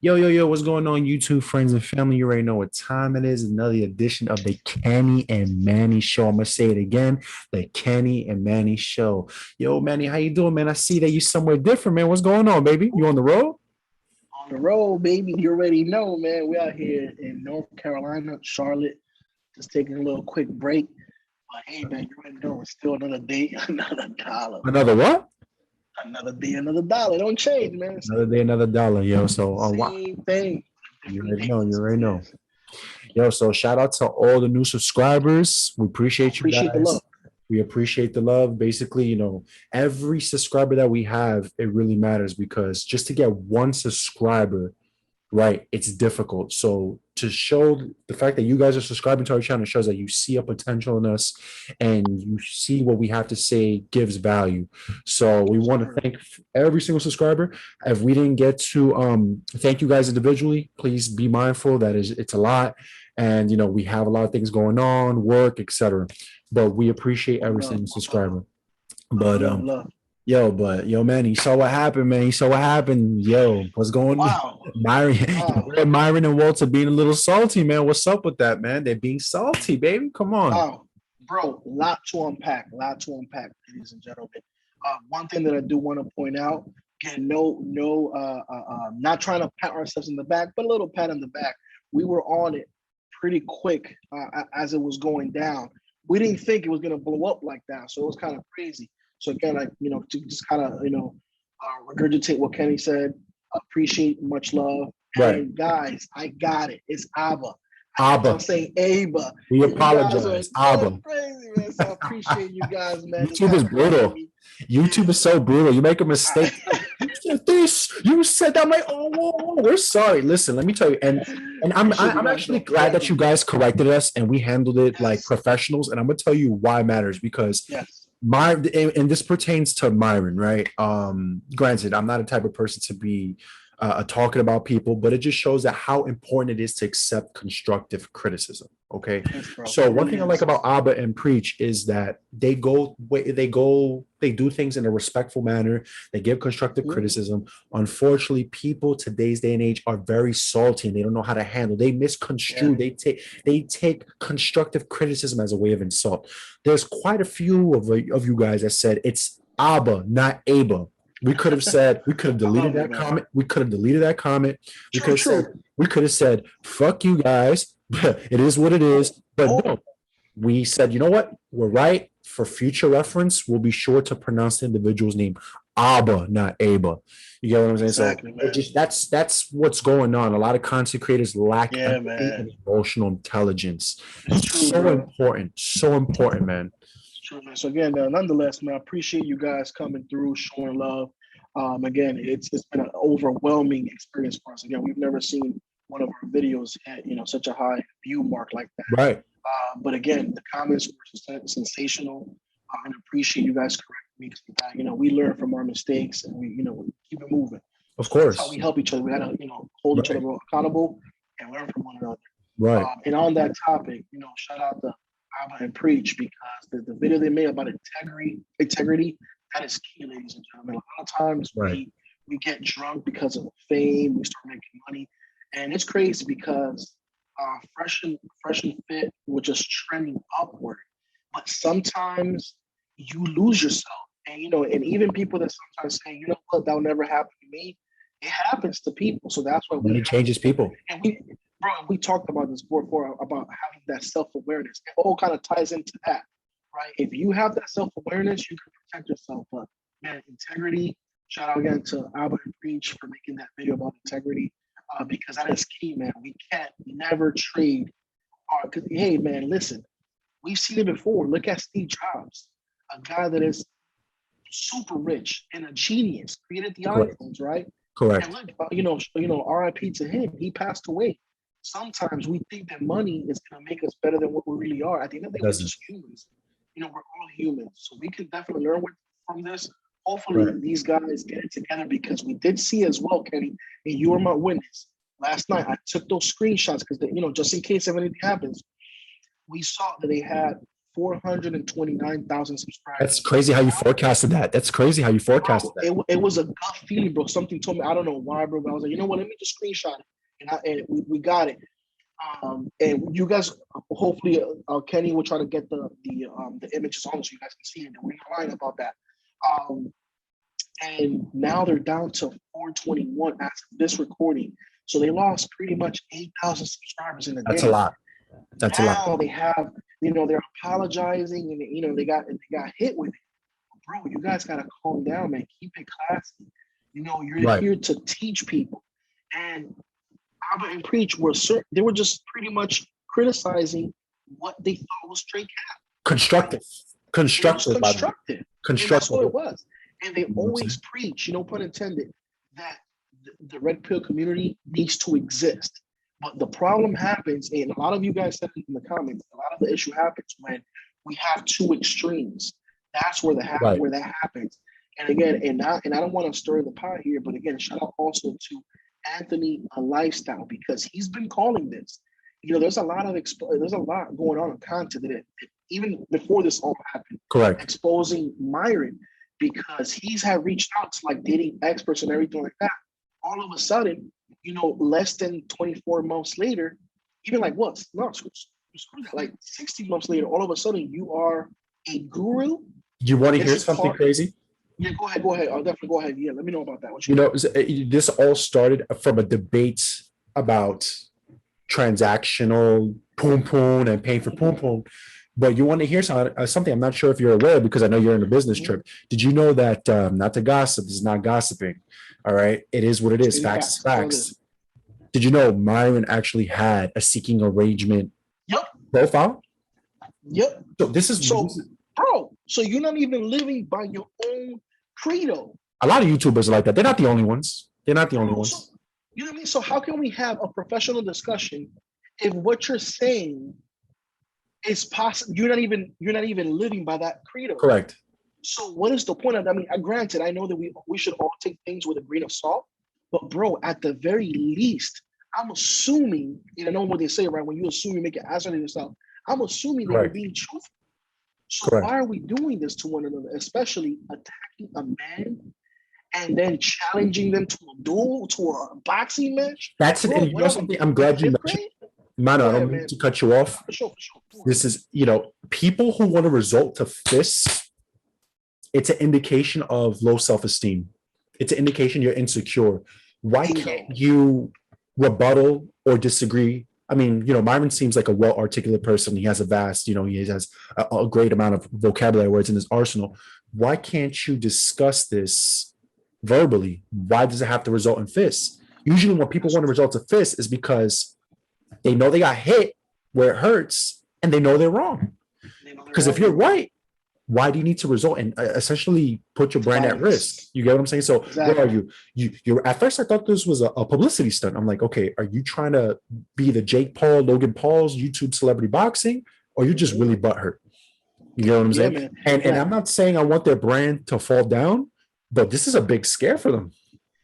Yo, what's going on, YouTube friends and family? You already know what time it is. Another edition of the Kenny and Manny Show. I'm gonna say it again, the Kenny and Manny Show. Yo, Manny, how you doing, man? I see that you somewhere different, man. What's going on, baby? You on the road? On the road, baby. You already know, man. We out here in North Carolina, Charlotte, just taking a little quick break. But hey, man, you already know it's still another day, another dollar, Another bro. what? Another day, another dollar. Don't change, man. Another day, another dollar, yo. So, wow. Same thing. You Different already know. You days. already know. Yes. Yo, so shout out to all the new subscribers. We appreciate you Appreciate the guys. love. We appreciate the love. Basically, every subscriber that we have, it really matters because just to get one subscriber, right, it's difficult. So to show the fact that you guys are subscribing to our channel shows that you see a potential in us and you see what we have to say gives value. So we want to thank every single subscriber. If we didn't get to thank you guys individually, please be mindful that it's a lot. And we have a lot of things going on, work, etc. But we appreciate every Love, single love, subscriber. love, But love, love. yo, man, you saw what happened, man. You saw what happened. Yo, what's going on? Wow. Myron, Wow. Myron and Walter being a little salty, man. What's up with that, man? They're being salty, baby. Come on. Wow. Bro, lot to unpack, ladies and gentlemen. One thing that I do want to point out, again, not trying to pat ourselves in the back, but a little pat in the back. We were on it pretty quick as it was going down. We didn't think it was going to blow up like that, so it was kind of crazy. So again, to just kind of regurgitate what Kenny said. Appreciate, much love, Right. and guys, I got it. It's Abba. Abba. I'm saying Aba. We You guys are apologize. Abba. going crazy, man. So I appreciate you guys, man. Just YouTube is kind of correcting brutal. me. YouTube is so brutal. You make a I, mistake. You said this. You said that. I'm like, oh, whoa, whoa, we're sorry. Listen, let me tell you. And I'm appreciate you I'm guys actually though. glad that Correcting you me. guys corrected us and we handled it like Yes. professionals. And I'm gonna tell you why it matters because Yes. and this pertains to Myron, right? Granted, I'm not a type of person to be talking about people, but it just shows that how important it is to accept constructive criticism. Okay, Yes, bro. so It one really thing I like is. about aba&Preach is that they do things in a respectful manner. They give constructive Mhm. criticism. Unfortunately, people today's day and age are very salty and they don't know how to handle. They Yeah. misconstrue. They take constructive criticism as a way of insult. There's quite a few of you guys that said it's Abba, not Aba. We could have I deleted love it, that man. comment. We could have deleted that comment. We could True, have said, true. fuck you guys. It is what it Oh, is. But oh, no, we said, you know what? We're right. For future reference, we'll be sure to pronounce the individual's name Abba, not Aba. You get what I'm saying? So exactly, it man. just that's what's going on. A lot of content creators lack Yeah, empathy and man. emotional intelligence. It's true, bro. So important, man. It's true, man. So again, nonetheless, man, I appreciate you guys coming through, showing love. Again, it's been an overwhelming experience for us. Again, we've never seen one of our videos at such a high view mark like that. Right. But again, the comments were sensational, and appreciate you guys correcting me. 'Cause, we learn from our mistakes and we keep it moving. Of So that's how we course. help each other. We gotta hold each other Right. accountable and learn from one another. Right. And on that topic, shout out to aba&Preach because the video they made about integrity, that is key, ladies and gentlemen. A lot of times Right. we get drunk because of fame, we start making money, and it's crazy because fresh and fit was just trending upward, but sometimes you lose yourself, and even people that sometimes say, you know what, that'll never happen to me. It happens to people, so that's why we Money have changes to. people. And we talked about this before about having that self awareness. It all kind of ties into that, right? If you have that self awareness, you can protect yourself. But man, integrity. Shout out again to aba&Preach for making that video about integrity, because that is key, man. We can't never trade our. Cause hey, man, listen, we've seen it before. Look at Steve Jobs, a guy that is super rich and a genius, created the Correct. iPhones, right? And Correct. look, RIP to him. He passed away. Sometimes we think that money is going to make us better than what we really are. At the end of the It day, we're doesn't. just humans. We're all humans. So we can definitely learn from this. Hopefully, Right. these guys get it together because we did see as well, Kenny, and you were my witness. Last night, I took those screenshots because, just in case if anything happens, we saw that they had 429,000 subscribers. That's crazy how you forecasted that. That's crazy how you forecasted that. It was a gut feeling, bro. Something told me, I don't know why, bro, but I was like, you know what? Let me just screenshot it, and we got it. And you guys, hopefully, Kenny will try to get the images on so you guys can see it. We're not lying about that. And now they're down to 421 as of this recording. So they lost pretty much 8,000 subscribers in a day. That's a lot. That's a lot. Now they have, they're apologizing, and they got hit with it. Bro, you guys gotta calm down, man. Keep it classy. You're here to teach people. And aba&Preach they were just pretty much criticizing what they thought was straight cap. Constructive. Constructive. And that's what it was. And they always preach, pun intended, that the red pill community needs to exist. But the problem happens, and a lot of you guys said it in the comments, a lot of the issue happens when we have two extremes. That's where where that happens. And again, and I don't want to stir the pot here, but again, shout out also to Anthony Lifestyle, because he's been calling this. There's a lot going on in content that even before this all happened. Correct. Exposing Myron, because he's had reached out to like dating experts and everything like that. All of a sudden, less than 24 months later, even like what? No, like 60 months later, all of a sudden you are a guru. You want to hear something crazy? Yeah, go ahead. I'll definitely go ahead. Yeah, let me know about that. This all started from a debate about transactional poom poom and paying for poom poom. But you want to hear something I'm not sure if you're aware, because I know you're in a business trip. Did you know that not to gossip is not gossiping? All right. It is what it is. Facts is facts. Did you know Myron actually had a seeking arrangement profile? Yep. So this is bro. So you're not even living by your own credo. A lot of YouTubers are like that. They're not the only ones. You know what I mean? So how can we have a professional discussion if what you're saying is possible? You're not even living by that credo. Correct. So what is the point of that? I mean, granted, I know that we should all take things with a grain of salt, but bro, at the very least, I'm assuming, I know what they say, right? When you assume you make an answer to yourself, I'm assuming that you're being truthful. So why are we doing this to one another, especially attacking a man and then challenging them to a duel, to a boxing match? That's it. You know something? I'm glad you mentioned. Mano, I don't mean to cut you off. For sure. This is, people who want to resort to fists, it's an indication of low self-esteem. It's an indication you're insecure. Why can't you rebuttal or disagree? I mean, Myron seems like a well-articulated person. He has a vast, he has a great amount of vocabulary words in his arsenal. Why can't you discuss this verbally? Why does it have to result in fists? Usually when people want to result to fists is because they know they got hit where it hurts and they know they're wrong. Because if you're right, why do you need to result and essentially put your brand at risk? You get what I'm saying? So what are you? You're at first I thought this was a publicity stunt. I'm like, okay, are you trying to be the Jake Paul, Logan Paul's YouTube celebrity boxing, or you're just really butthurt? You know what I'm saying? Man. And I'm not saying I want their brand to fall down, but this is a big scare for them.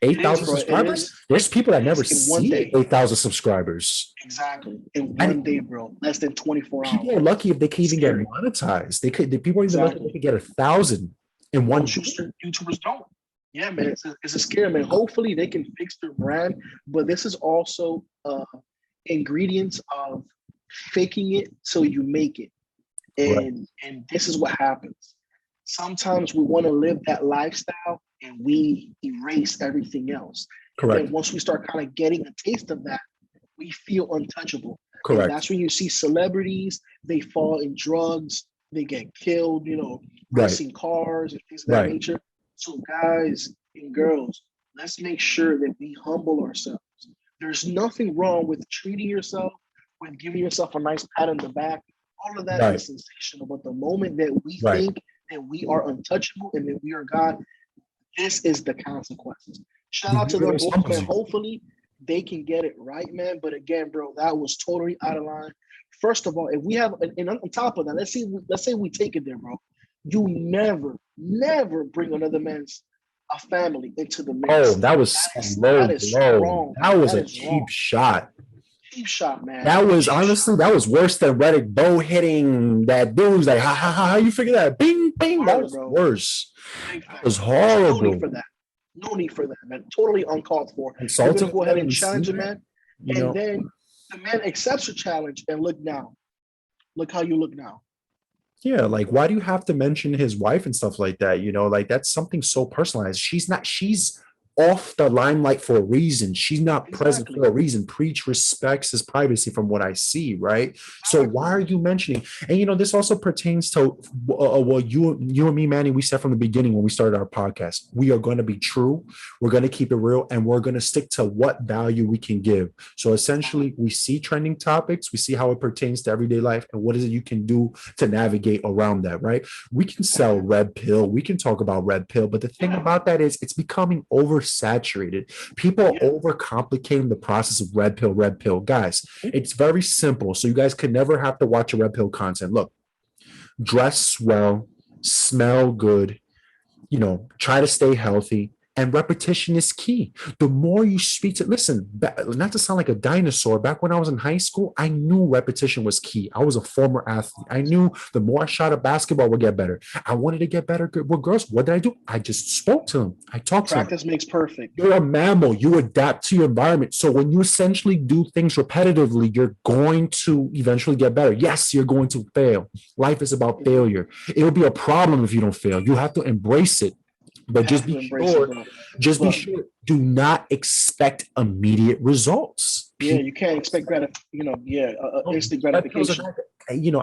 8,000 subscribers? There's people that never see 8,000 subscribers. Exactly. In one day, bro. Less than 24 hours. People are lucky if they can even get monetized. People are even lucky if they can get 1,000 in one day. YouTubers don't. Yeah, man. It's a scare, man. Hopefully they can fix their brand, but this is also ingredients of faking it so you make it. And this is what happens. Sometimes we want to live that lifestyle and we erase everything else. Correct. And once we start kind of getting a taste of that, we feel untouchable. Correct. And that's when you see celebrities, they fall in drugs, they get killed, racing cars and things of that nature. So guys and girls, let's make sure that we humble ourselves. There's nothing wrong with treating yourself, with giving yourself a nice pat on the back. All of that is sensational. But the moment that we think that we are untouchable and that we are God, this is the consequences. Shout out to them both, man. Hopefully they can get it right, man. But again, bro, that was totally out of line. First of all, if we have, and on top of that, let's say we take it there, bro. You never bring another man's a family into the mix. Oh, that was low. That was a cheap shot. Cheap shot, man. That was Cheap shot. honestly, that was worse than Reddick bow hitting that dude's like, how you figure that? Bing, bing. That Word, was bro. worse. Big That was facts, bro. There's no need horrible. for that. No need for that, man. Totally uncalled for. You're gonna Insulting go to ahead not and even see challenge a that, man, you and know. then the man accepts your challenge, and look now. Look how you look now. Yeah, like why do you have to mention his wife and stuff like that? Like that's something so personalized. She's off the limelight for a reason. She's not present for Exactly. a reason. Preach respects his privacy from what I see, right? So why Exactly. are you mentioning? And this also pertains to what you and me, Manny, we said from the beginning when we started our podcast. We are going to be true. We're going to keep it real, and we're going to stick to what value we can give. So essentially, we see trending topics, we see how it pertains to everyday life, and what is it you can do to navigate around that, right? We can sell red pill, we can talk about red pill, but the thing Yeah. about that is it's becoming oversaturated. People are Yeah. overcomplicating the process of red pill, red pill. Guys, it's very simple. So you guys could never have to watch a red pill content. Look, dress well, smell good, try to stay healthy. And repetition is key. The more you speak to, listen, not to sound like a dinosaur, back when I was in high school, I knew repetition was key. I was a former athlete. I knew the more I shot at basketball would get better. I wanted to get better with girls. What did I do? I just spoke to them. I talked to them. Practice makes perfect. You're a mammal. You adapt to your environment. So when you essentially do things repetitively, you're going to eventually get better. Yes, you're going to fail. Life is about Mhm. failure. It'll be a problem if you don't fail. You have to embrace it. But Have to embrace it, bro. just be Look, sure, do not expect immediate results. yeah, People you can't expect instant red pills are gratification. not,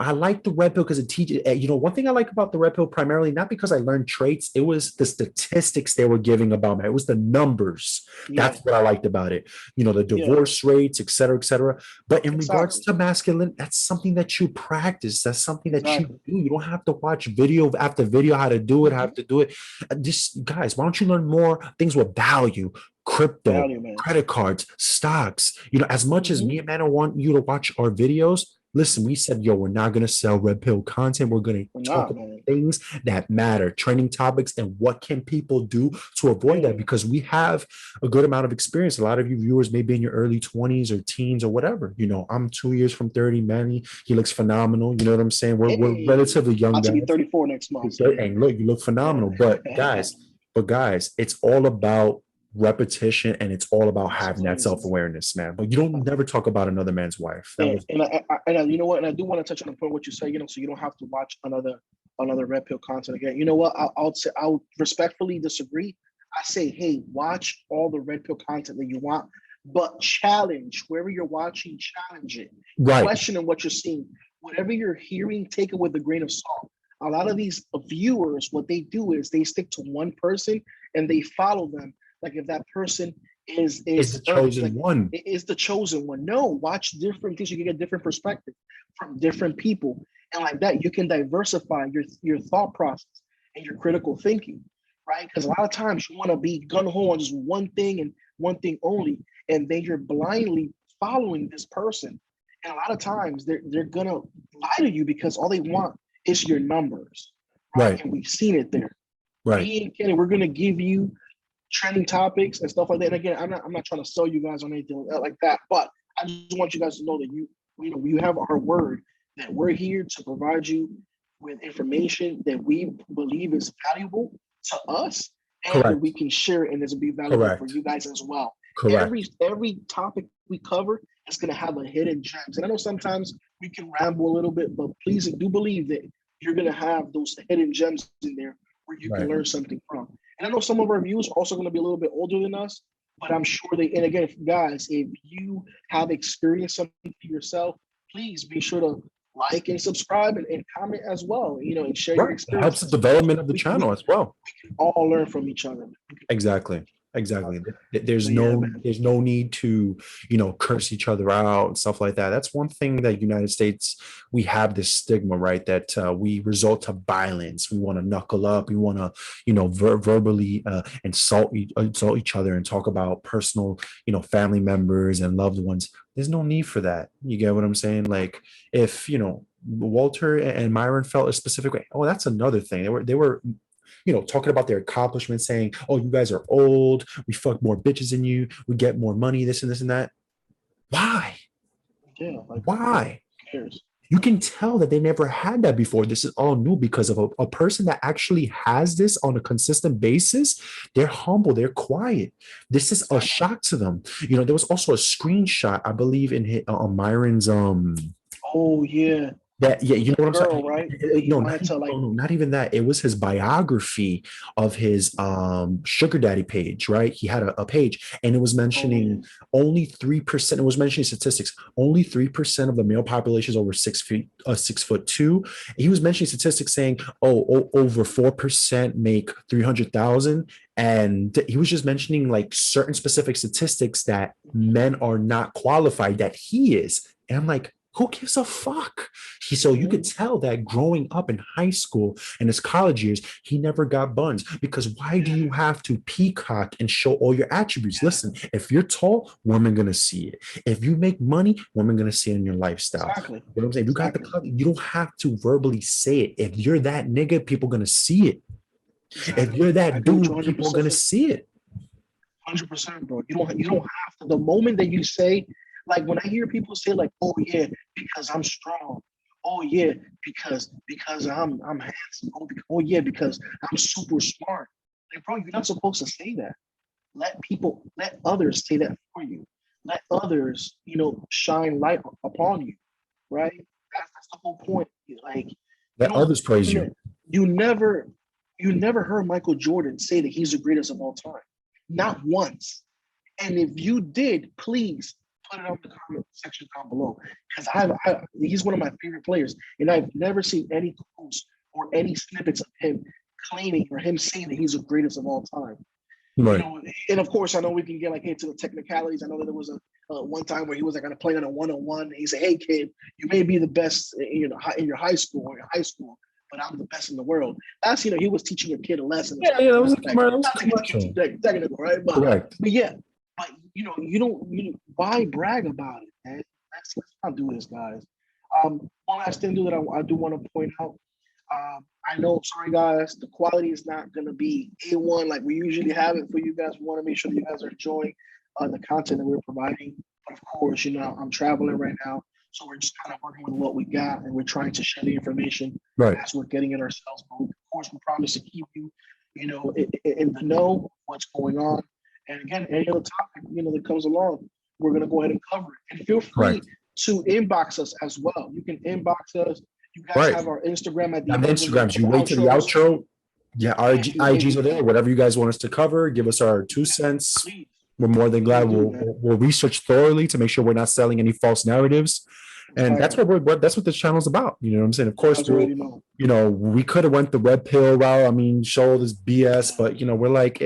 I like the red pill because it teaches, one thing I like about the red pill primarily, not because I learned traits, it was the statistics they were giving about me. It was the numbers. Yeah, That's what I liked about it. The yeah, divorce rates, et cetera, et cetera. But in regards exactly, to masculine, that's something that you practice. That's something that you exactly. do. You don't have to watch video after video how to do it, Mhm. have to do it. Just guys, why don't you learn more things with value? Crypto, Value, man. credit cards, stocks. As much as Hmm. me and Manna want you to watch our videos, listen, we said, yo, we're not going to sell red pill content. We're going We're to talk not, about man. things that matter, trending topics, and what can people do to avoid that? Yeah, Because we have a good amount of experience. A lot of you viewers may be in your early 20s or teens or whatever. I'm 2 years from 30. Manny, he looks phenomenal. You know what I'm saying? We're hey, relatively young about to be guys. 34 next month. So yeah, And look, you look phenomenal. yeah. But guys, it's all about repetition and it's all about having that Consistency. self-awareness, man. But you don't never talk about another man's wife. That was You know what? And I do want to touch on the point what you say. So you don't have to watch another red pill content again. You know what? I'll respectfully disagree. I say, hey, watch all the red pill content that you want, but challenge wherever you're watching, challenge it, right. questioning what you're seeing, whatever you're hearing, take it with a grain of salt. A lot of these viewers, what they do is they stick to one person and they follow them. Like if that person is Is the is chosen like one. is the chosen one. No, watch different things. You can get different perspective from different people, and like that, you can diversify your thought process and your critical thinking, right? Because a lot of times you want to be gun ho on just one thing and one thing only, and then you're blindly following this person. And a lot of times they're gonna lie to you because all they want is your numbers, right? Right. And we've seen it there. Right. Me and Kenny, we're gonna give you trending topics and stuff like that. And again, I'm not trying to sell you guys on anything like that, but I just want you guys to know that you have our word that we're here to provide you with information that we believe is valuable to us and that we Correct. can share and this will be valuable for Correct. you guys as well. Every Correct. every topic we cover is going to have a hidden gems. And I know sometimes we can ramble a little bit, but please do believe that you're going to have those hidden gems in there where you can Right. learn something from. And I know some of our viewers are also going to be a little bit older than us, but I'm sure they, and again, guys, if you have experienced something for yourself, please be sure to like and subscribe and comment as well, and share your Right. It helps the experiences. development of the We channel as well. can all learn from each other. Exactly. Exactly. There's So yeah, no man. there's no need to, curse each other out and stuff like that. That's one thing that United States, we have this stigma, right? That we resort to violence. We want to knuckle up. We want to, verbally insult each other and talk about personal, family members and loved ones. There's no need for that. You get what I'm saying? Like if, Walter and Myron felt a specific way. Oh, that's another thing. They were talking about their accomplishments, saying, "Oh, you guys are old. We fuck more bitches than you. We get more money. This and this and that." Why? Yeah, like Why? who cares? You can tell that they never had that before. This is all new because of a person that actually has this on a consistent basis. They're humble, they're quiet. This is a Exactly. shock to them. There was also a screenshot, I believe, in Myron's Oh yeah, that, yeah, with you the know what I'm girl, saying? right? That he No, wanted to like. no, not even that. It was his biography of his sugar daddy page, right? He had a page, and it was Oh yeah. mentioning only 3%. It was mentioning statistics. Only 3% of the male population is over 6 feet, 6'2". He was mentioning statistics saying, over 4% make 300,000. And he was just mentioning like certain specific statistics that men are not qualified, that he is. And I'm like, who gives a fuck? So you could Mhm. tell that growing up in high school and his college years, he never got buns. Because why do Yeah, you have to peacock and show all your attributes? yeah, Listen, if you're tall, women gonna see it. If you make money, women gonna see it in your lifestyle. exactly, You know what I'm saying? If you got the exactly, color, you don't have to verbally say it. If you're that nigga, people gonna see it. If exactly. you're I that agree with you dude, 100. people are gonna percent see it. 100%, bro. You don't have to. The moment that you say, like when I hear people say, like, "Oh yeah, because I'm strong," "Oh yeah, because I'm handsome," "Oh yeah, because I'm super smart." Like, bro, you're not supposed to say that. Let others say that for you. Let others, shine light upon you, right? That's the whole point. Like, you Let don't, others praise you, you. ne- you never, you never heard Michael Jordan say that he's the greatest of all time. Not once. And if you did, please put it on the comment section down below because he's one of my favorite players, and I've never seen any quotes or any snippets of him claiming or him saying that he's the greatest of all time. Right. And of course, I know we can get like into the technicalities. I know that there was a one time where he was like going to play on a 1-on-1. He said, "Hey kid, you may be the best in your high school, but I'm the best in the world." That's he was teaching a kid a lesson or Yeah, something yeah, that to was that a effect. commercial. That was Not a to get too commercial. technical, right? Correct. But yeah, but you don't why brag about it, man? Let's not do this, guys. One last thing that I do want to point out. I know, sorry guys, the quality is not going to be A1 like we usually have it for you guys. We want to make sure that you guys are enjoying the content that we're providing. But of course, I'm traveling right now. So we're just kind of working with what we got and we're trying to share the information Right. as we're getting it ourselves. But of course, we promise to keep you, in the know what's going on. And again, any other topic, that comes along, we're going to go ahead and cover it. And feel free Correct. to inbox us as well. You can inbox us. You guys Right. have our Instagram at the On the end Instagrams, of you the wait to the outros. outro. Yeah, our Yeah, IGs are there. Whatever you guys want us to cover, give us our 2 cents. please, We're more than glad. please do, man. We'll research thoroughly to make sure we're not selling any false narratives, and that's Exactly. that's what this channel's about. You know what I'm saying? Of You course, guys already know. we could have went the red pill route. I mean, show all this BS, but we're like,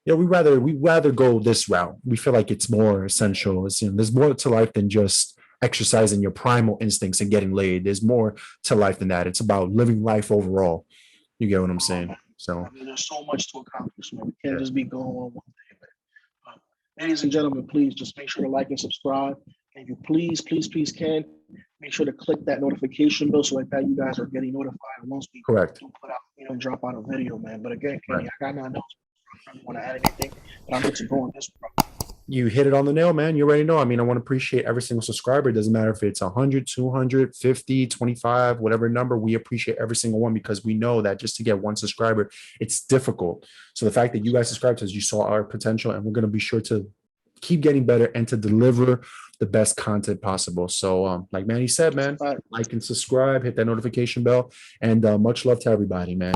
we rather go this route. We feel like it's more essential. There's more to life than just exercising your primal instincts and getting laid. There's more to life than that. It's about living life overall. You get what I'm Oh, saying? man. So I mean, there's so much to accomplish, man. We can't yeah, just be going on one day, man. Ladies and gentlemen, please just make sure to like and subscribe. And you please, please, please can make sure to click that notification bell so like that you guys are getting notified once we correct. do put out, drop out a video, man. But again, Right. Kenny, I got nothing else. I don't want to add anything, but I'm good to go on this one. You hit it on the nail, man. You already know. I mean, I want to appreciate every single subscriber. It doesn't matter if it's 100, 200, 50, 25, whatever number. We appreciate every single one because we know that just to get one subscriber, it's difficult. So the fact that you guys subscribe to us, you saw our potential, and we're going to be sure to keep getting better and to deliver the best content possible. So, like Manny said, man, like and subscribe, hit that notification bell, and much love to everybody, man.